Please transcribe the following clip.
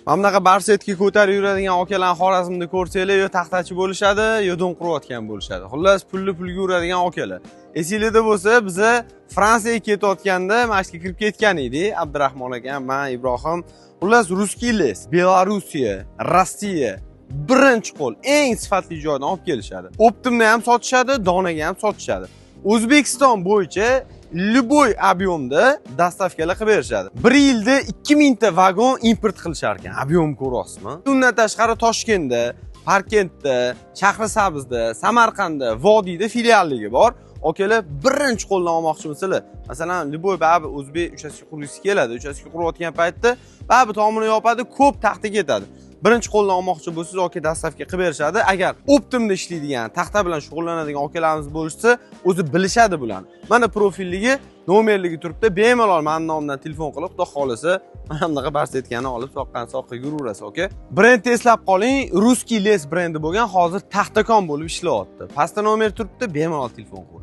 Mana bunaqa barsetga ko'tarib yuradigan okalarni Xorazmda ko'rsanglar, yo taxtachi bo'lishadi, yo don qurayotgan bo'lishadi. Xullas, pulga yuradigan okalar. Esingizda bo'lsa, biza Fransiyaga ketayotganda Mashka kirib ketgan edik. Abdurahmon aka, men Ibrohim. Xullas, Ruskiy les, Belorussiya, Rossiya birinchi qo'l eng sifatli joydan olib kelishadi. Optimni ham sotishadi, donaga ham sotishadi. O'zbekiston bo'yicha любой объемda dastavkalar qilib berishadi. 1 yilda 2000 ta vagon import qilishar ekan. Ob'yom ko'rasizmi? Undan tashqari Toshkentda, Parkentda, Shahrisabzda, Samarqandda, Vodiyda filialligi bor. Okalar birinchi qo'ldan olmoqchimisizlar? Masalan, любой babi o'zbek uchastka qurgisi keladi. Uchastka qurayotgan paytda babi tomini yopadi, ko'p taxta ketadi. Birinchi qo'ldan olmoqchi bo'lsangiz, oka dastavka qilib berishadi. Agar Optimda ishlaydigan, taxta bilan shug'ullanadigan okalarimiz bo'lsa, o'zi bilishadi bularni. Mana profilligi, nomerligi turibdi. Bemalol men nomimdan telefon qilib, xudo xolisa, mana bunaqa barsetkani olib soqqan-soqqa yuraverasiz, oka. Brend eslab qoling, Ruskiy les brendi bo'lgan, hozir Taxtakon bo'lib ishlayapti. Pastda nomer turibdi, bemalol telefon qiling.